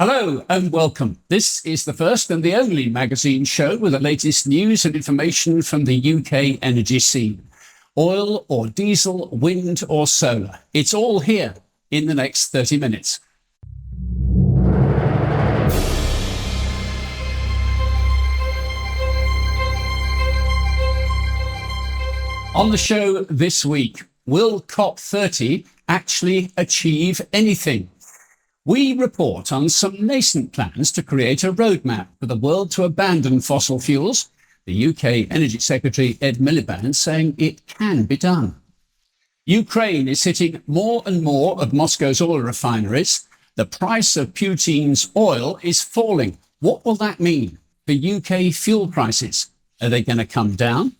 Hello and welcome. This is the first and the only magazine show with the latest news and information from the UK energy scene. Oil or diesel, wind or solar. It's all here in the next 30 minutes. On the show this week, will COP30 actually achieve anything? We report on some nascent plans to create a roadmap for the world to abandon fossil fuels. The UK Energy Secretary Ed Miliband saying it can be done. Ukraine is hitting more and more of Moscow's oil refineries. The price of Putin's oil is falling. What will that mean for UK fuel prices? Are they going to come down?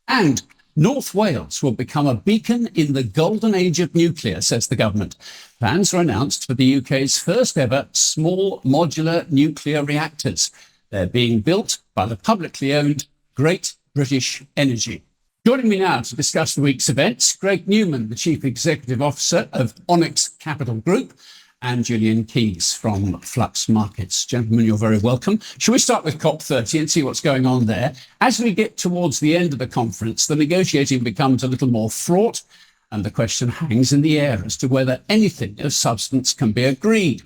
And North Wales will become a beacon in the golden age of nuclear, says the government. Plans are announced for the UK's first ever small modular nuclear reactors. They're being built by the publicly owned Great British Energy. Joining me now to discuss the week's events, Greg Newman, the Chief Executive Officer of Onyx Capital Group, and Julian Keyes from Flux Markets. Gentlemen, you're very welcome. Shall we start with COP30 and see what's going on there? As we get towards the end of the conference, the negotiating becomes a little more fraught, and the question hangs in the air as to whether anything of substance can be agreed.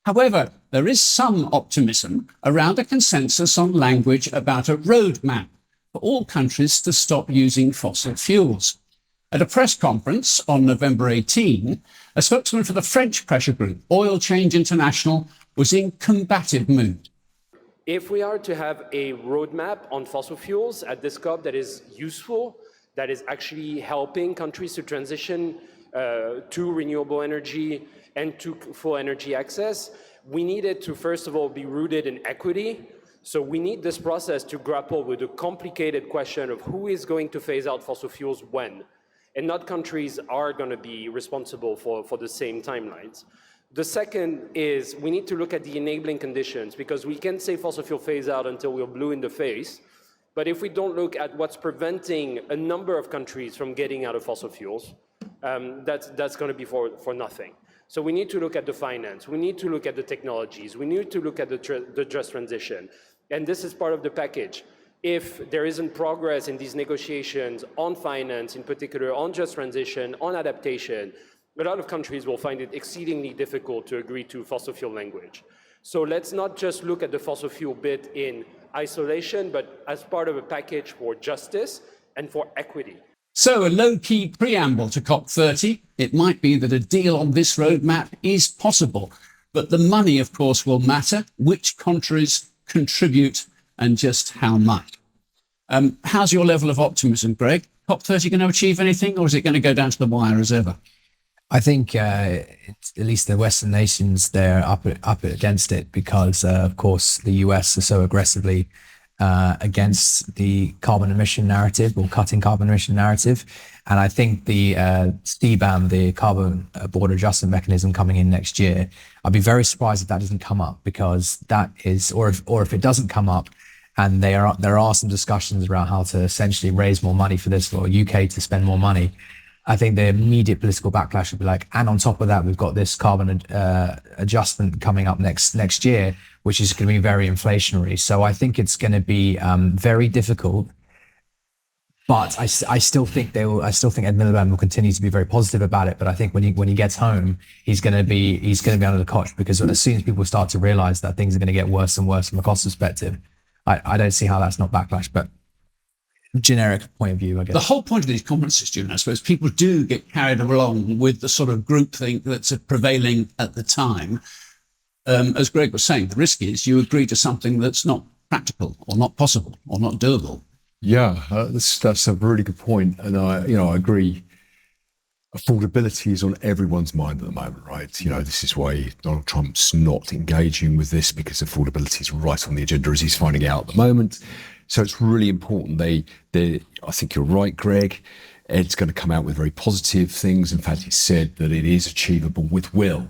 However, there is some optimism around a consensus on language about a roadmap for all countries to stop using fossil fuels. At a press conference on November 18, a spokesman for the French pressure group, Oil Change International, was in combative mood. If we are to have a roadmap on fossil fuels at this COP that is useful, that is actually helping countries to transition to renewable energy and to full energy access, we need it to, first of all, be rooted in equity. So we need this process to grapple with the complicated question of who is going to phase out fossil fuels when. And not countries are going to be responsible for the same timelines. The second is we need to look at the enabling conditions, because we can say fossil fuel phase out until we're blue in the face. But if we don't look at what's preventing a number of countries from getting out of fossil fuels, that's going to be for nothing. So we need to look at the finance. We need to look at the technologies. We need to look at the just transition. And this is part of the package. If there isn't progress in these negotiations on finance, in particular on just transition, on adaptation, a lot of countries will find it exceedingly difficult to agree to fossil fuel language. So let's not just look at the fossil fuel bit in isolation, but as part of a package for justice and for equity. So a low-key preamble to COP30. It might be that a deal on this roadmap is possible, but the money, of course, will matter. Which countries contribute and just how much? How's your level of optimism, Greg? COP30 going to achieve anything, or is it going to go down to the wire as ever? I think at least the Western nations, they're up against it because, of course, the US are so aggressively against the carbon emission narrative or cutting carbon emission narrative. And I think the CBAM, the carbon border adjustment mechanism coming in next year, I'd be very surprised if that doesn't come up, because that is, or if it doesn't come up, and there are some discussions around how to essentially raise more money for this, for UK to spend more money. I think the immediate political backlash would be like, and on top of that, we've got this carbon adjustment coming up next year, which is going to be very inflationary. So I think it's going to be very difficult. But I still think Ed Miliband will continue to be very positive about it. But I think when he gets home, he's going to be under the cosh, because as soon as people start to realize that things are going to get worse and worse from a cost perspective, I don't see how that's not backlash. But generic point of view, I guess. The whole point of these conferences, Julian, I suppose, people do get carried along with the sort of groupthink that's prevailing at the time. As Greg was saying, the risk is you agree to something that's not practical or not possible or not doable. Yeah, that's a really good point, and I agree. Affordability is on everyone's mind at the moment, right? This is why Donald Trump's not engaging with this, because affordability is right on the agenda, as he's finding out at the moment. So it's really important. I think you're right, Greg. Ed's going to come out with very positive things. In fact, he said that it is achievable with will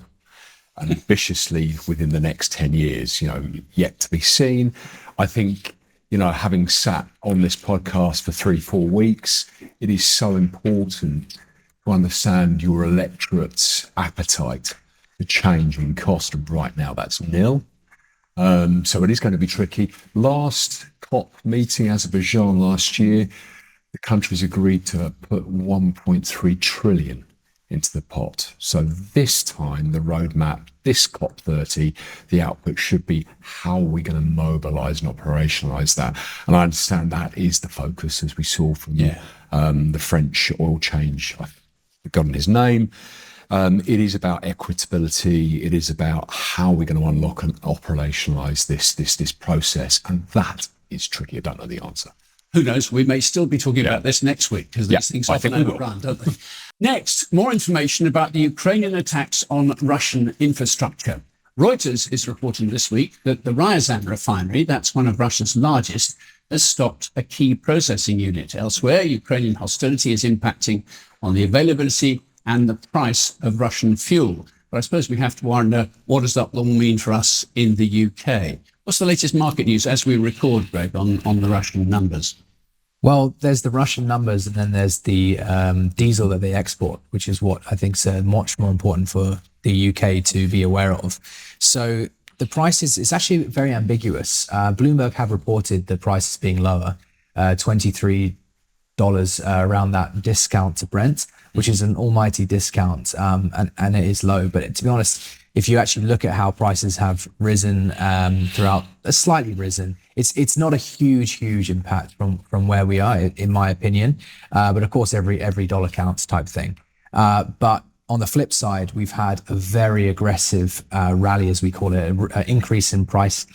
and ambitiously within the next 10 years, yet to be seen. I think, having sat on this podcast for 3-4 weeks, it is so important to understand your electorate's appetite the change in cost. And right now that's nil. So it is going to be tricky. Last COP meeting, Azerbaijan last year, the countries agreed to put 1.3 trillion into the pot. So this time, the roadmap, this COP30, the output should be how are we going to mobilise and operationalise that. And I understand that is the focus, as we saw from the French oil change. I've forgotten his name. It is about equitability. It is about how we're going to unlock and operationalise this process, and that is tricky. I don't know the answer. Who knows? We may still be talking about this next week because these things often overrun, don't they? Next, more information about the Ukrainian attacks on Russian infrastructure. Reuters is reporting this week that the Ryazan refinery, that's one of Russia's largest, has stopped a key processing unit. Elsewhere, Ukrainian hostility is impacting on the availability and the price of Russian fuel. But I suppose we have to wonder, what does that all mean for us in the UK? What's the latest market news as we record, Greg, on the Russian numbers? Well, there's the Russian numbers, and then there's the diesel that they export, which is what I think is much more important for the UK to be aware of. So the prices, it's actually very ambiguous. Bloomberg have reported the prices being lower, $23 around that discount to Brent, which is an almighty discount, and it is low. But to be honest, if you actually look at how prices have risen throughout, slightly risen, it's not a huge impact from where we are, in my opinion. But of course, every dollar counts type thing. But on the flip side, we've had a very aggressive rally, as we call it, an increase in price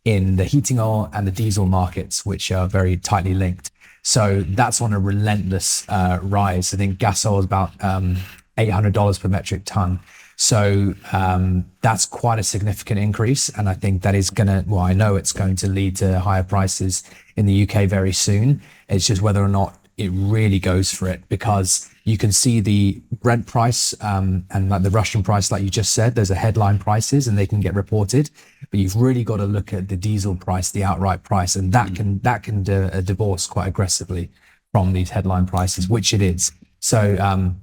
in the heating oil and the diesel markets, which are very tightly linked. So that's on a relentless rise. I think gas oil is about $800 per metric ton. So that's quite a significant increase. And I think that is I know it's going to lead to higher prices in the UK very soon. It's just whether or not it really goes for it, because you can see the Brent price and like the Russian price, like you just said, there's a headline prices and they can get reported, but you've really got to look at the diesel price, the outright price, and that can divorce quite aggressively from these headline prices, which it is. So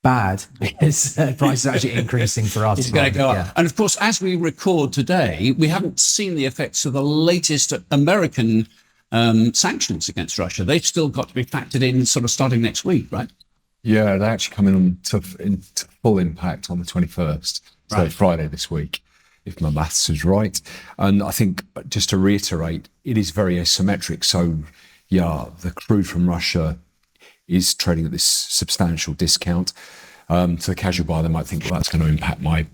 bad because prices are actually increasing for us. It's going to go up. Yeah. And of course, as we record today, we haven't seen the effects of the latest American sanctions against Russia. They've still got to be factored in sort of starting next week, right? Yeah, they actually come into full impact on the 21st, so Friday this week, if my maths is right. And I think, just to reiterate, it is very asymmetric. So, yeah, the crude from Russia is trading at this substantial discount. To the casual buyer, they might think, well, that's going to impact my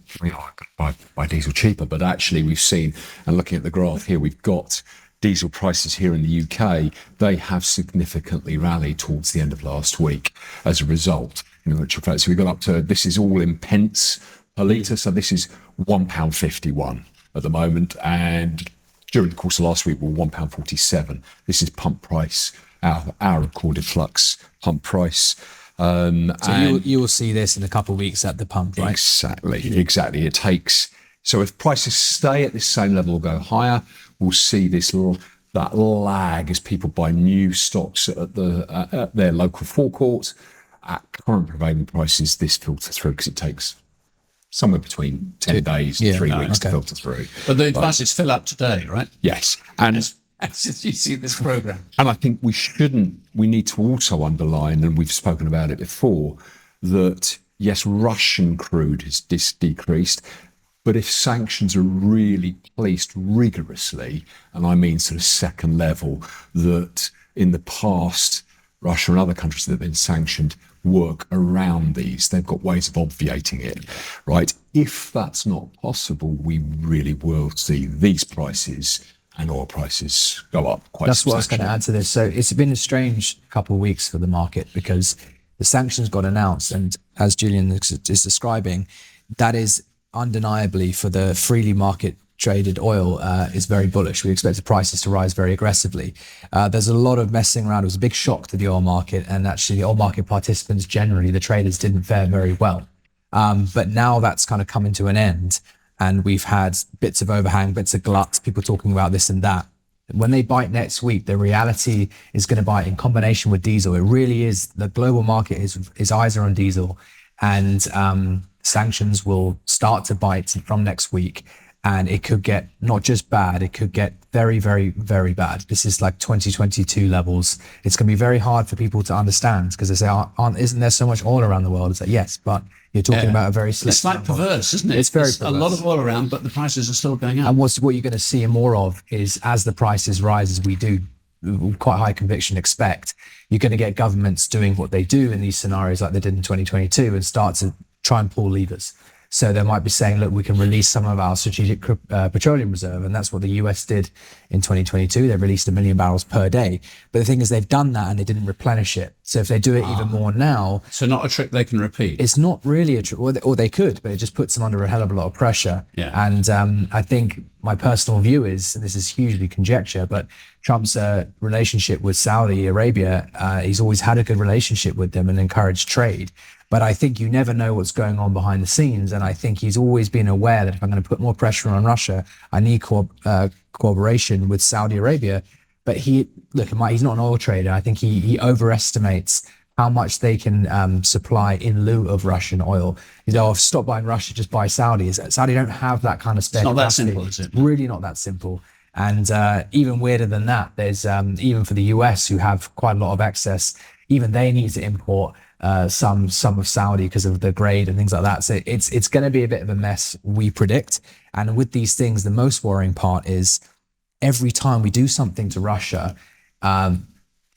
buy diesel cheaper. But actually, we've seen, and looking at the graph here, we've got diesel prices here in the UK. They have significantly rallied towards the end of last week as a result. So we got up to, this is all in pence per litre. So this is £1.51 at the moment. And during the course of last week, we're £1.47. This is pump price, our recorded flux pump price. So you will see this in a couple of weeks at the pump, right? Exactly. It takes, so if prices stay at this same level or go higher, we'll see that lag as people buy new stocks at their local forecourt at current prevailing prices. This filter through because it takes somewhere between 10 days and 3 weeks to filter through. But the buses fill up today, right? Yes, and as you see this program, and I think we need to also underline, and we've spoken about it before, that yes, Russian crude has decreased. But if sanctions are really placed rigorously, and I mean sort of second level, that in the past, Russia and other countries that have been sanctioned work around these. They've got ways of obviating it, right? If that's not possible, we really will see these prices and oil prices go up quite That's what I was substantially. going to add to this. So it's been a strange couple of weeks for the market because the sanctions got announced, and as Julian is describing, that is undeniably for the freely market traded oil is very bullish. We expect the prices to rise very aggressively. There's a lot of messing around. It was a big shock to the oil market, and actually the oil market participants generally, the traders, didn't fare very well. But now that's kind of coming to an end, and we've had bits of overhang, bits of glut, people talking about this and that. When they bite next week, the reality is going to bite in combination with diesel. It really is, the global market, his eyes are on diesel, and sanctions will start to bite from next week. And it could get not just bad, it could get very, very, very bad. This is like 2022 levels. It's going to be very hard for people to understand because they say, isn't there so much oil around the world? It's like, yes, but you're talking about a very select It's like perverse, isn't it? It's very There's a lot of oil around, but the prices are still going up. And what you're going to see more of is as the prices rise, as we do, quite high conviction expect, you're going to get governments doing what they do in these scenarios like they did in 2022 and start to try and pull levers. So they might be saying, look, we can release some of our strategic petroleum reserve. And that's what the US did in 2022. They released 1 million barrels per day. But the thing is, they've done that and they didn't replenish it. So if they do it even more now. So not a trick they can repeat. It's not really a trick, or they could, but it just puts them under a hell of a lot of pressure. Yeah. And I think my personal view is, and this is hugely conjecture, but Trump's relationship with Saudi Arabia, he's always had a good relationship with them and encouraged trade. But I think you never know what's going on behind the scenes. And I think he's always been aware that if I'm going to put more pressure on Russia, I need cooperation with Saudi Arabia. But he's not an oil trader. I think he overestimates how much they can supply in lieu of Russian oil. Stop buying Russia, just buy Saudi. Saudi don't have that kind of spare capacity. It's not that simple, is it? It's really not that simple. And even weirder than that, there's even for the US, who have quite a lot of excess, even they need to import some of Saudi because of the grade and things like that. So it's going to be a bit of a mess, we predict. And with these things, the most worrying part is every time we do something to Russia,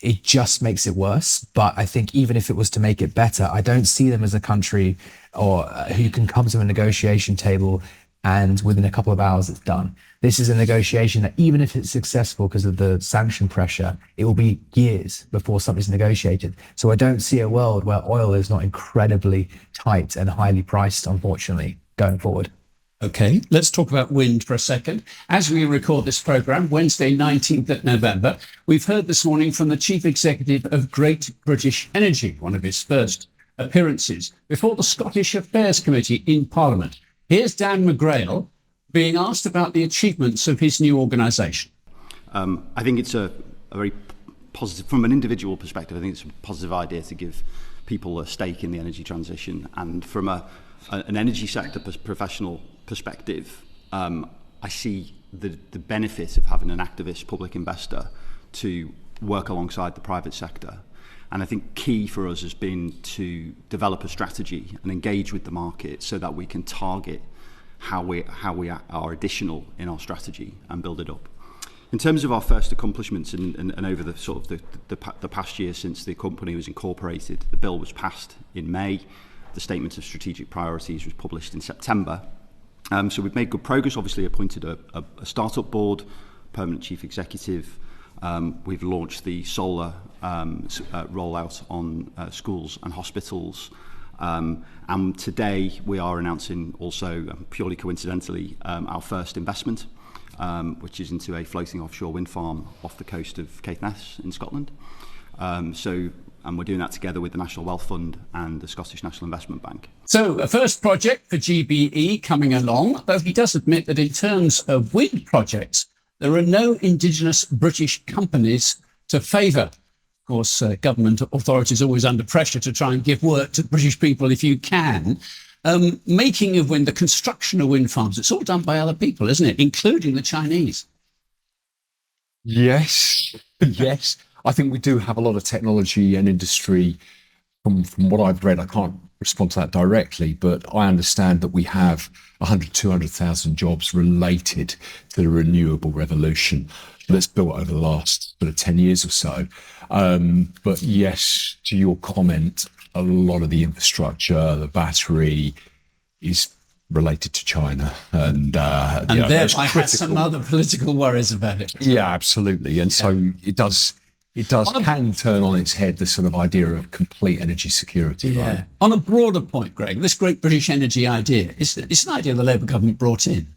it just makes it worse. But I think even if it was to make it better, I don't see them as a country or who can come to a negotiation table and within a couple of hours it's done. This is a negotiation that even if it's successful because of the sanction pressure, it will be years before something's negotiated. So I don't see a world where oil is not incredibly tight and highly priced, unfortunately, going forward. Okay, let's talk about wind for a second. As we record this programme, Wednesday, 19th of November, we've heard this morning from the Chief Executive of Great British Energy, one of his first appearances, before the Scottish Affairs Committee in Parliament. Here's Dan McGrail being asked about the achievements of his new organisation. I think it's a very positive, from an individual perspective, I think it's a positive idea to give people a stake in the energy transition. And from an energy sector professional perspective, I see the benefit of having an activist public investor to work alongside the private sector. And I think key for us has been to develop a strategy and engage with the market so that we can target how we are additional in our strategy and build it up. In terms of our first accomplishments and over the sort of the past year since the company was incorporated, the bill was passed in May. The statement of strategic priorities was published in September. So we've made good progress. Obviously, appointed a startup board, permanent chief executive. We've launched the solar rollout on schools and hospitals. And today we are announcing also, purely coincidentally, our first investment, which is into a floating offshore wind farm off the coast of Caithness in Scotland. And we're doing that together with the National Wealth Fund and the Scottish National Investment Bank. So a first project for GBE coming along, though he does admit that in terms of wind projects, there are no indigenous British companies to favour. Of course, government authorities are always under pressure to try and give work to British people if you can. Making of wind, the construction of wind farms, it's all done by other people, isn't it? Including the Chinese. Yes, yes. I think we do have a lot of technology and industry. From what I've read, I can't respond to that directly, but I understand that we have 100, 200,000 jobs related to the renewable revolution that's built over the last sort of 10 years or so. But yes, to your comment, a lot of the infrastructure, the battery is related to China. And there I had some other political worries about it. Yeah, absolutely. And so it can turn on its head the sort of idea of complete energy security. Yeah. Right? On a broader point, Greg, this great British energy idea, it's an idea the Labour government brought in.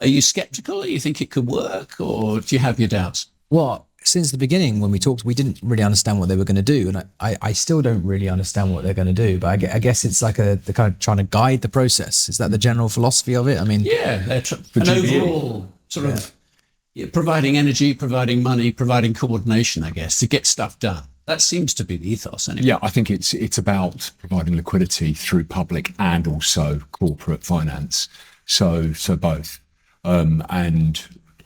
Are you sceptical? You think it could work, or do you have your doubts? Well, since the beginning, when we talked, we didn't really understand what they were going to do. And I still don't really understand what they're going to do. But I guess it's like they're kind of trying to guide the process. Is that the general philosophy of it? I mean, yeah, they're an overall sort of providing energy, providing money, providing coordination, I guess, to get stuff done. That seems to be the ethos anyway. Yeah, I think it's about providing liquidity through public and also corporate finance. So both. And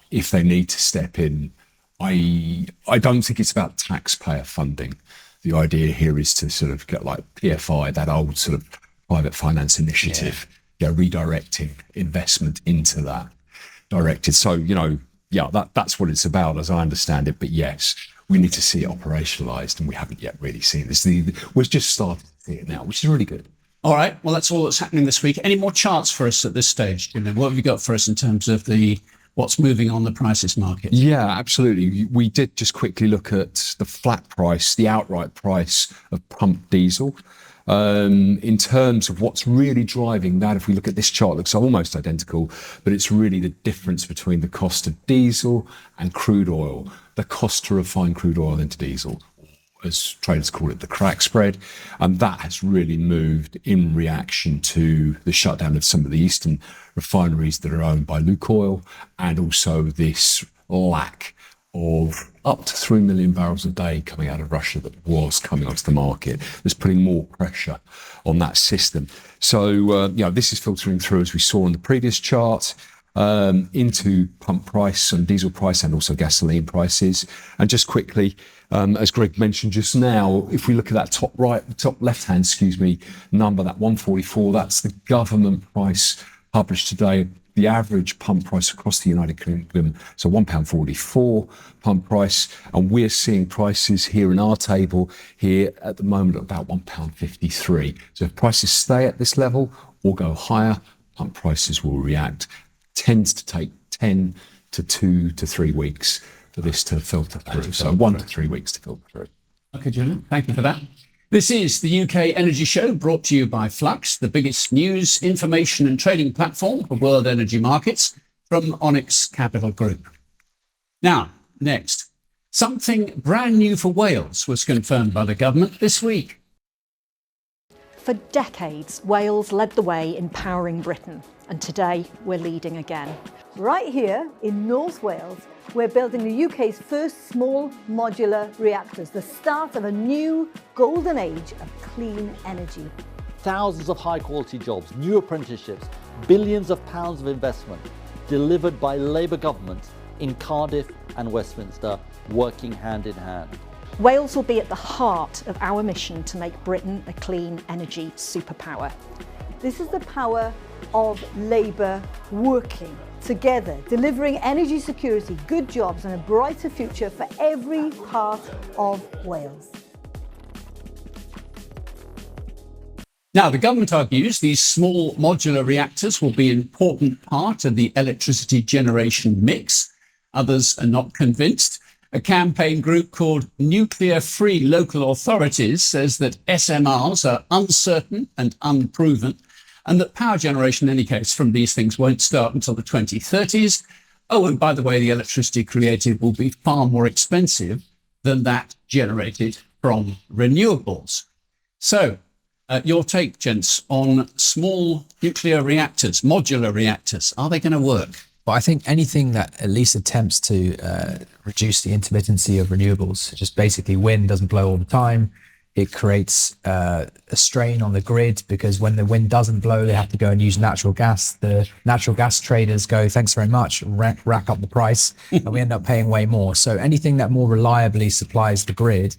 if they need to step in, I don't think it's about taxpayer funding. The idea here is to sort of get like PFI, that old sort of private finance initiative, redirecting investment into that directed. So, that's what it's about as I understand it. But yes, we need to see it operationalized, and we haven't yet really seen this. We're just starting to see it now, which is really good. All right. Well, that's all that's happening this week. Any more charts for us at this stage, Julian? What have you got for us in terms of what's moving on the prices market? Yeah, absolutely. We did just quickly look at the flat price, the outright price of pump diesel. In terms of what's really driving that, if we look at this chart, it looks almost identical, but it's really the difference between the cost of diesel and crude oil, the cost to refine crude oil into diesel, as traders call it, the crack spread. And that has really moved in reaction to the shutdown of some of the eastern refineries that are owned by Lukoil, and also this lack of up to 3 million barrels a day coming out of Russia that was coming onto the market. That's putting more pressure on that system. So, this is filtering through, as we saw in the previous chart, into pump price and diesel price, and also gasoline prices. And just quickly, as Greg mentioned just now, if we look at that top left-hand, number, that 144, that's the government price published today. The average pump price across the United Kingdom, so £1.44 pump price, and we're seeing prices here in our table here at the moment at about £1.53. So if prices stay at this level or go higher, pump prices will react. Tends to take 10 to 2 to 3 weeks for this to filter through. So 1 to 3 weeks to filter through. Okay, Julian, thank you for that. This is the UK Energy Show, brought to you by Flux, the biggest news, information and trading platform for world energy markets, from Onyx Capital Group. Now, next, something brand new for Wales was confirmed by the government this week. For decades, Wales led the way in powering Britain, and today we're leading again. Right here in North Wales, we're building the UK's first small modular reactors, the start of a new golden age of clean energy. Thousands of high-quality jobs, new apprenticeships, billions of pounds of investment delivered by Labour governments in Cardiff and Westminster, working hand in hand. Wales will be at the heart of our mission to make Britain a clean energy superpower. This is the power of Labour working together, delivering energy security, good jobs and a brighter future for every part of Wales. Now, the government argues these small modular reactors will be an important part of the electricity generation mix. Others are not convinced. A campaign group called Nuclear Free Local Authorities says that SMRs are uncertain and unproven, and that power generation, in any case, from these things won't start until the 2030s. Oh, and by the way, the electricity created will be far more expensive than that generated from renewables. So, your take, gents, on small nuclear reactors, modular reactors. Are they going to work? But I think anything that at least attempts to reduce the intermittency of renewables, just basically wind doesn't blow all the time. It creates a strain on the grid, because when the wind doesn't blow, they have to go and use natural gas. The natural gas traders go, thanks very much, rack up the price, and we end up paying way more. So anything that more reliably supplies the grid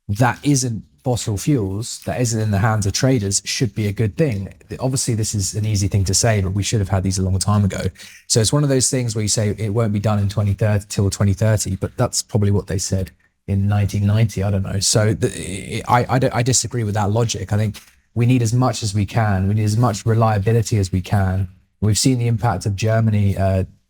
that isn't fossil fuels, that isn't in the hands of traders, should be a good thing. Obviously, this is an easy thing to say, but we should have had these a long time ago. So it's one of those things where you say it won't be done in 2030 till 2030, but that's probably what they said in 1990. I don't know. So I disagree with that logic. I think we need as much as we can. We need as much reliability as we can. We've seen the impact of Germany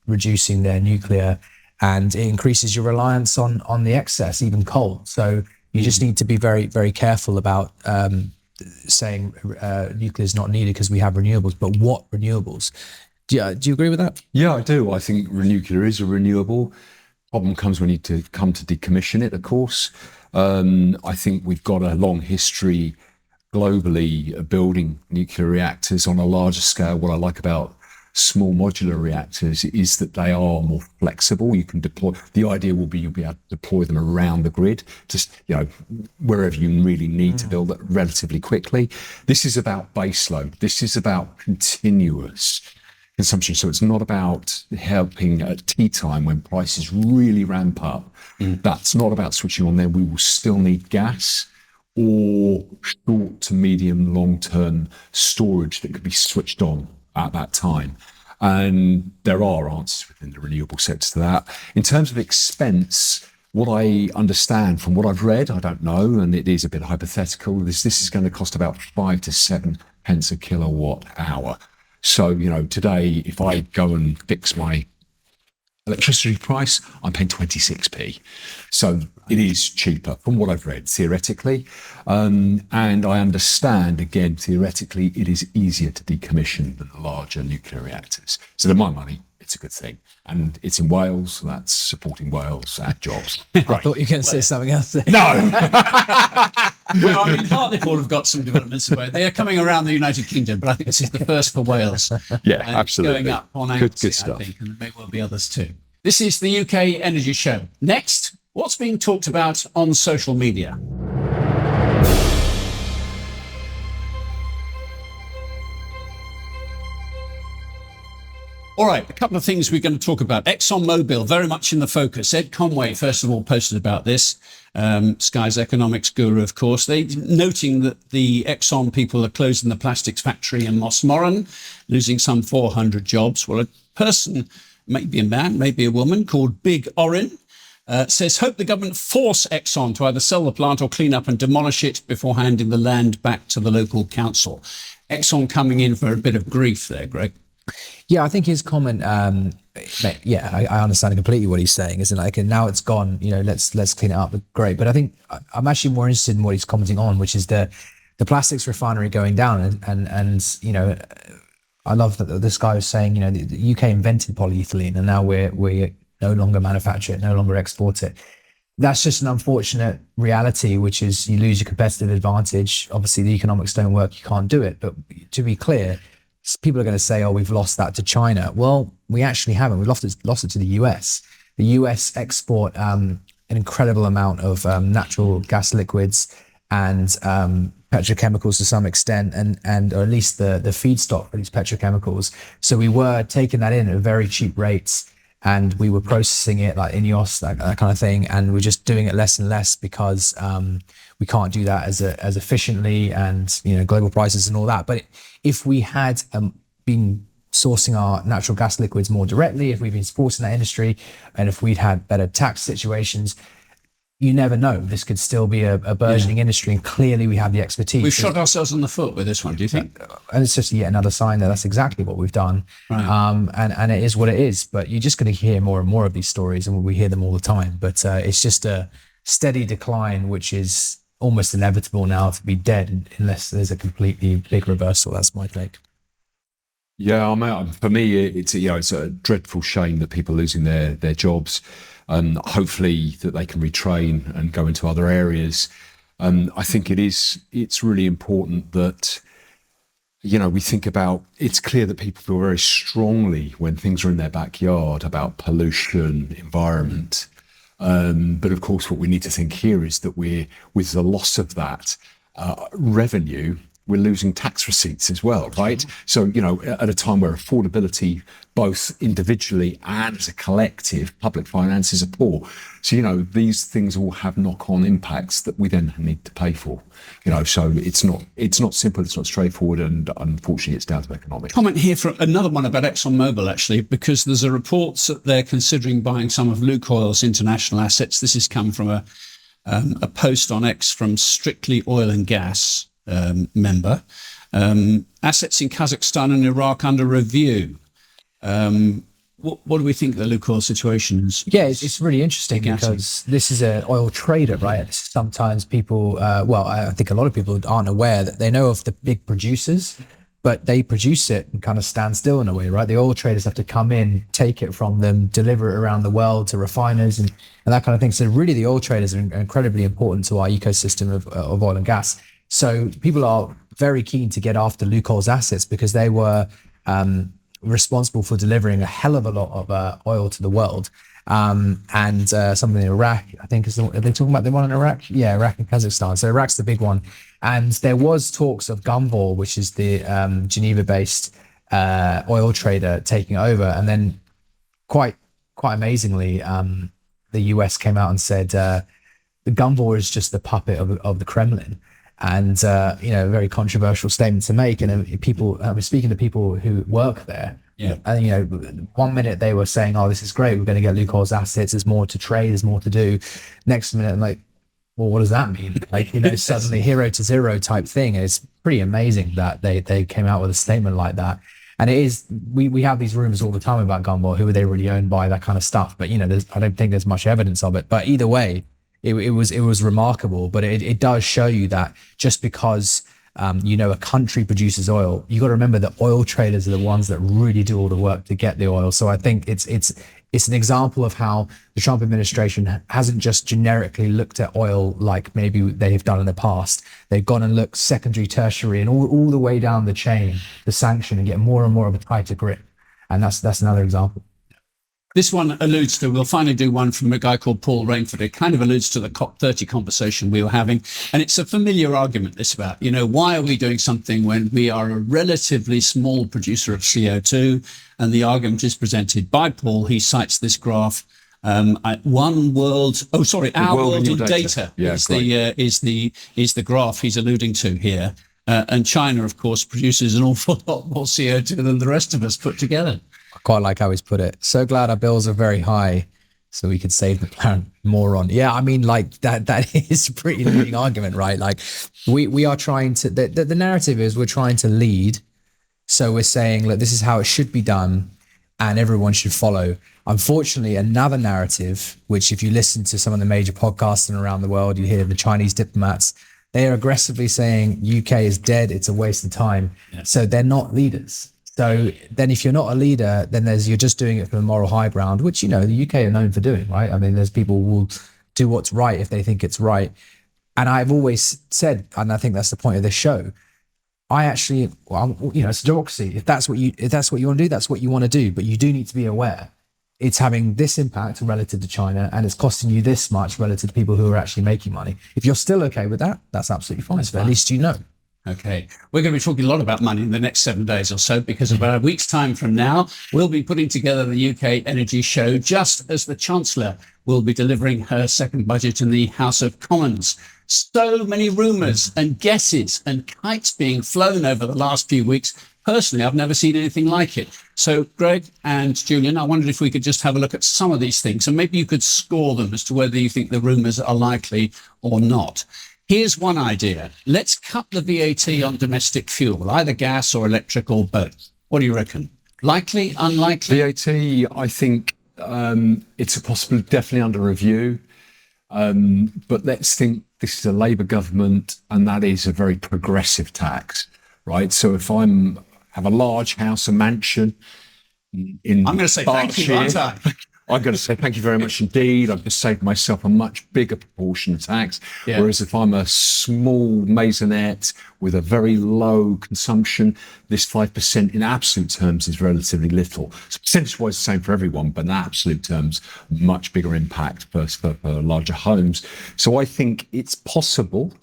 reducing their nuclear, and it increases your reliance on the excess, even coal. So you just need to be very, very careful about saying nuclear is not needed because we have renewables. But what renewables? Do you agree with that? Yeah, I do. I think nuclear is a renewable. Problem comes when you come to decommission it, of course. I think we've got a long history globally of building nuclear reactors on a larger scale. What I like about small modular reactors is that they are more flexible. You can deploy, the idea will be you'll be able to deploy them around the grid, just, wherever you really need to build it relatively quickly. This is about baseload. This is about continuous consumption. So it's not about helping at tea time when prices really ramp up. That's not about switching on there. We will still need gas or short to medium long-term storage that could be switched on at that time. And there are answers within the renewable sector to that. In terms of expense, what I understand from what I've read, I don't know, and it is a bit hypothetical, this is going to cost about 5 to 7 pence a kilowatt hour. So, today, if I go and fix my electricity price, I'm paying 26p. So it is cheaper from what I've read, theoretically. And I understand, again, theoretically, it is easier to decommission than the larger nuclear reactors. So to my money, it's a good thing. And it's in Wales, so that's supporting Wales and jobs. I thought you were going to say something else there. No! Well, Hartlepool have got some developments away. They are coming around the United Kingdom, but I think this is the first for Wales. Yeah, and absolutely. Going up on Good Anglesey, stuff. I think, and there may well be others too. This is the UK Energy Show. Next, what's being talked about on social media? All right, a couple of things we're going to talk about. ExxonMobil, very much in the focus. Ed Conway, first of all, posted about this. Sky's economics guru, of course. They noting that the Exxon people are closing the plastics factory in Mossmorran, losing some 400 jobs. Well, a person, maybe a man, maybe a woman, called Big Orin, says, hope the government force Exxon to either sell the plant or clean up and demolish it before handing the land back to the local council. Exxon coming in for a bit of grief there, Greg. Yeah, I think his comment. I understand completely what he's saying. Isn't like, and now it's gone. Let's clean it up. Great, but I think I'm actually more interested in what he's commenting on, which is the plastics refinery going down. And I love that this guy was saying, the UK invented polyethylene, and now we no longer manufacture it, no longer export it. That's just an unfortunate reality, which is you lose your competitive advantage. Obviously, the economics don't work. You can't do it. But to be clear, people are going to say, oh, we've lost that to China. Well, we actually haven't. We've lost it to the US. The US export an incredible amount of natural gas liquids and petrochemicals to some extent, and or at least the feedstock for these petrochemicals. So we were taking that in at very cheap rates, and we were processing it like INEOS, that kind of thing, and we're just doing it less and less because we can't do that as efficiently, and global prices and all that. But if we had been sourcing our natural gas liquids more directly, if we've been supporting that industry, and if we'd had better tax situations, you never know. This could still be a burgeoning industry, and clearly we have the expertise. We've shot ourselves in the foot with this one, do you think? And it's just yet another sign that that's exactly what we've done. Right. And it is what it is. But you're just going to hear more and more of these stories, and we hear them all the time. But it's just a steady decline, which is almost inevitable now to be dead unless there's a completely big reversal. That's my take. Yeah, for me, it's a dreadful shame that people are losing their jobs. Hopefully that they can retrain and go into other areas. I think it's really important that, we think about, it's clear that people feel very strongly when things are in their backyard about pollution, environment. But of course, what we need to think here is that with the loss of that revenue, we're losing tax receipts as well, right? So, at a time where affordability, both individually and as a collective, public finances are poor. So, these things all have knock-on impacts that we then need to pay for. So it's not simple, it's not straightforward, and unfortunately it's down to economics. Comment here from another one about ExxonMobil, actually, because there's a report that they're considering buying some of Lukoil's international assets. This has come from a post on X from Strictly Oil and Gas member. Assets in Kazakhstan and Iraq under review. What do we think the Lukoil situation is? Yeah, it's really interesting because this is an oil trader, right? Sometimes people, I think a lot of people aren't aware that they know of the big producers, but they produce it and kind of stand still in a way, right? The oil traders have to come in, take it from them, deliver it around the world to refiners and that kind of thing. So really the oil traders are incredibly important to our ecosystem of oil and gas. So people are very keen to get after Lukoil's assets because they were responsible for delivering a hell of a lot of oil to the world. And something in Iraq, I think, are they talking about the one in Iraq? Yeah, Iraq and Kazakhstan. So Iraq's the big one. And there was talks of Gunvor, which is the Geneva-based oil trader, taking over. And then quite amazingly, the US came out and said the Gunvor is just the puppet of the Kremlin. And, a very controversial statement to make. And I was speaking to people who work there. Yeah. And, 1 minute they were saying, oh, this is great, we're going to get Lukoil's assets, there's more to trade, there's more to do. Next minute, I'm like, well, what does that mean? Like, suddenly hero to zero type thing. And it's pretty amazing that they came out with a statement like that. And it is, we have these rumors all the time about Gunvor, who are they really owned by, that kind of stuff. But, I don't think there's much evidence of it. But either way, it was remarkable. But it does show you that just because a country produces oil, you got to remember that oil traders are the ones that really do all the work to get the oil. So I think it's an example of how the Trump administration hasn't just generically looked at oil like maybe they've done in the past. They've gone and looked secondary, tertiary, and all the way down the chain to sanction and get more and more of a tighter grip. And that's another example. This one alludes to, we'll finally do one from a guy called Paul Rainford. It kind of alludes to the COP30 conversation we were having. And it's a familiar argument, this about, why are we doing something when we are a relatively small producer of CO2? And the argument is presented by Paul. He cites this graph. Our world in data is the graph he's alluding to here. And China, of course, produces an awful lot more CO2 than the rest of us put together. I quite like how he's put it. So glad our bills are very high so we could save the planet more on. Yeah, I mean, like that is a pretty leading argument, right? Like we are trying to, the narrative is we're trying to lead. So we're saying, look, this is how it should be done and everyone should follow. Unfortunately, another narrative, which if you listen to some of the major podcasts around the world, you hear the Chinese diplomats, they are aggressively saying UK is dead, it's a waste of time. Yeah. So they're not leaders. So then if you're not a leader, then you're just doing it for the moral high ground, which, the UK are known for doing, right? I mean, there's people who will do what's right if they think it's right. And I've always said, and I think that's the point of this show, it's a democracy. If that's what you want to do, that's what you want to do. But you do need to be aware it's having this impact relative to China and it's costing you this much relative to people who are actually making money. If you're still okay with that, that's absolutely fine. At least you know. Okay, we're going to be talking a lot about money in the next 7 days or so, because about a week's time from now, we'll be putting together the UK Energy Show just as the Chancellor will be delivering her second budget in the House of Commons. So many rumours and guesses and kites being flown over the last few weeks. Personally, I've never seen anything like it. So, Greg and Julian, I wondered if we could just have a look at some of these things and maybe you could score them as to whether you think the rumours are likely or not. Here's one idea. Let's cut the VAT on domestic fuel, either gas or electric or both. What do you reckon? Likely, unlikely? VAT, I think it's a possibility, definitely under review. But let's think this is a Labour government and that is a very progressive tax, right? So if have a large house, a mansion in I'm going to say thank you, aren't I? I'm going to say thank you very much indeed. I've just saved myself a much bigger proportion of tax. Yeah. Whereas if I'm a small maisonette with a very low consumption, this 5% in absolute terms is relatively little. So percentage-wise, the same for everyone, but in absolute terms, much bigger impact for larger homes. So I think it's possible.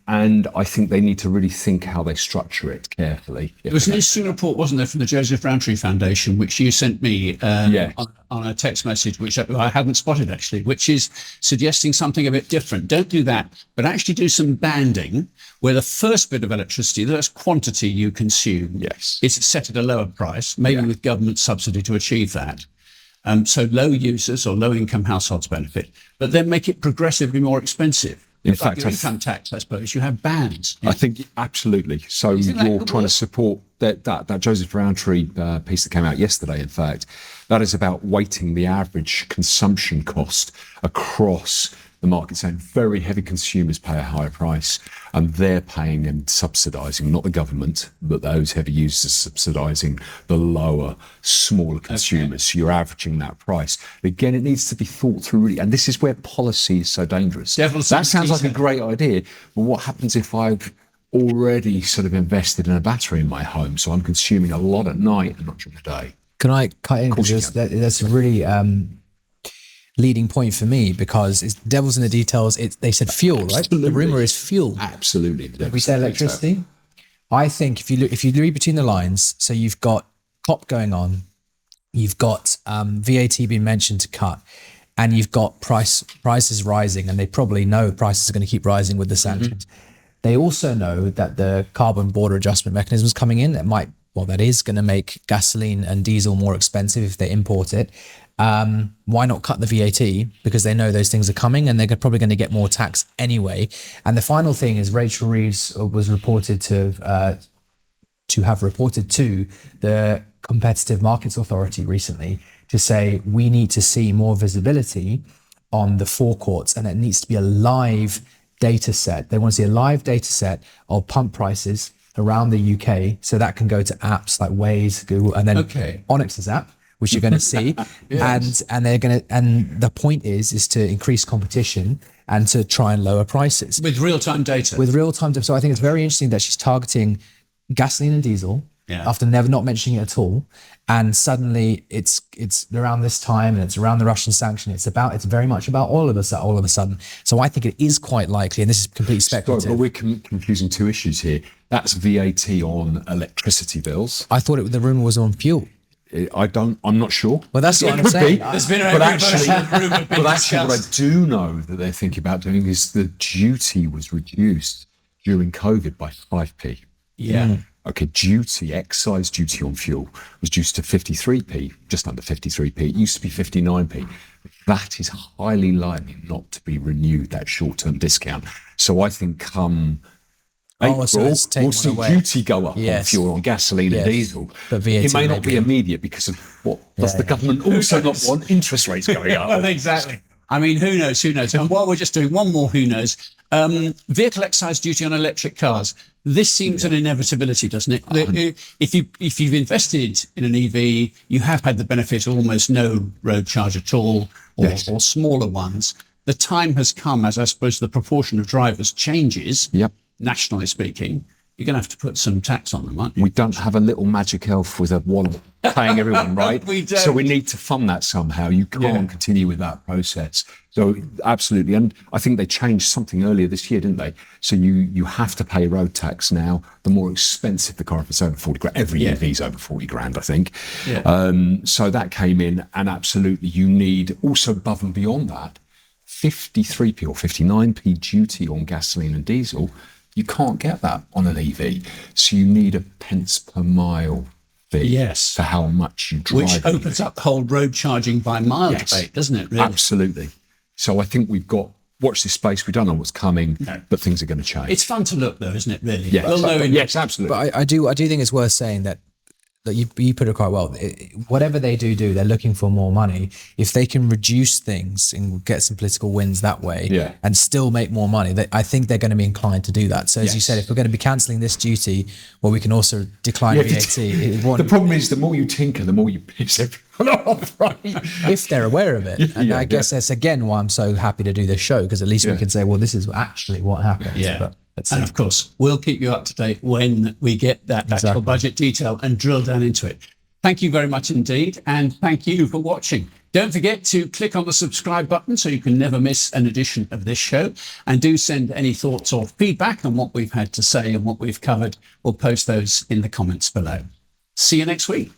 And I think they need to really think how they structure it carefully. There was an interesting report, wasn't there, from the Joseph Rowntree Foundation, which you sent me on a text message, which I hadn't spotted actually, which is suggesting something a bit different. Don't do that, but actually do some banding where the first bit of electricity, that's quantity you consume, is set at a lower price, maybe with government subsidy to achieve that. So low users or low income households benefit, but then make it progressively more expensive. In fact, your income tax, I suppose, you have bands. I think absolutely. So you're trying to support that Joseph Rowntree piece that came out yesterday. In fact, that is about weighting the average consumption cost across the market, saying very heavy consumers pay a higher price, and they're paying and subsidising, not the government, but those heavy users subsidising the lower, smaller consumers. So you're averaging that price. Again, it needs to be thought through really, and this is where policy is so dangerous. That sounds like a great idea, but what happens if I've already sort of invested in a battery in my home, so I'm consuming a lot at night and not during the day. Can I cut in? Of course you Because can. that's a really leading point for me, because it's devil's in the details. They said fuel, right? Absolutely. The rumor is fuel. Absolutely. We say electricity. I think if you read between the lines, so you've got COP going on, you've got VAT being mentioned to cut, and you've got prices rising, and they probably know prices are going to keep rising with the sanctions. They also know that the carbon border adjustment mechanism is coming in. That is going to make gasoline and diesel more expensive if they import it. Why not cut the VAT? Because they know those things are coming, and they're probably going to get more tax anyway. And the final thing is, Rachel Reeves was reported to have reported to the Competitive Markets Authority recently to say we need to see more visibility on the forecourts, and it needs to be a live data set. They want to see a live data set of pump prices around the UK, so that can go to apps like Waze, Google, and then Onyx's app, which you're going to see. Yes. and they're going to, and the point is to increase competition and to try and lower prices With real-time data. with real time. So I think it's very interesting that she's targeting gasoline and diesel after never not mentioning it at all. And suddenly it's around this time, and it's around the Russian sanction. It's very much about all of a sudden. So I think it is quite likely, and this is completely speculative. But we're confusing two issues here. That's VAT on electricity bills. I thought the rumor was on fuel. I'm not sure. Well, that's what It I'm could saying. be. There's been a But version of the rumour being But actually, what I discussed. do know that they're thinking about doing is the duty was reduced during COVID by 5p. Yeah. Okay, excise duty on fuel was reduced to 53p, just under 53p. It used to be 59p. That is highly likely not to be renewed, that short-term discount. So I think come April, so it's taken we'll see away. duty go up on Yes. fuel, on gasoline Yes. and diesel. But VAT It may not maybe. be immediate because of what does the government also not want interest rates going up? Well, exactly. I mean, who knows? And while we're just doing one more who knows, vehicle excise duty on electric cars. This seems an inevitability, doesn't it? If you've invested in an EV, you have had the benefit of almost no road charge at all, or smaller ones. The time has come, as I suppose the proportion of drivers changes, nationally speaking, you're going to have to put some tax on them, aren't you? We don't have a little magic elf with a wallet paying everyone, right? We don't. So we need to fund that somehow. You can't continue with that process. So absolutely. And I think they changed something earlier this year, didn't they? So you have to pay road tax now. The more expensive the car, if it's over 40 grand, every EV is over 40 grand, I think. So that came in, and absolutely you need also above and beyond that, 53p or 59p duty on gasoline and diesel. You can't get that on an EV. So you need a pence per mile fee for how much you drive. Which opens up the whole road charging by mile debate, doesn't it? Really? Absolutely. So I think we've got, watch this space. We don't know what's coming, but things are going to change. It's fun to look, though, isn't it, really? Yes, Well, no, yes, absolutely. But I do think it's worth saying that you put it quite well. Whatever they do, they're looking for more money. If they can reduce things and get some political wins that way, and still make more money, I think they're going to be inclined to do that. So as you said, if we're going to be cancelling this duty, well, we can also decline VAT. The problem is, the more you tinker, the more you piss everyone off, right? If they're aware of it. And I guess that's again why I'm so happy to do this show, because at least we can say, well, this is actually what happened. But and of course, we'll keep you up to date when we get that actual budget detail and drill down into it. Thank you very much indeed. And thank you for watching. Don't forget to click on the subscribe button so you can never miss an edition of this show. And do send any thoughts or feedback on what we've had to say and what we've covered. We'll post those in the comments below. See you next week.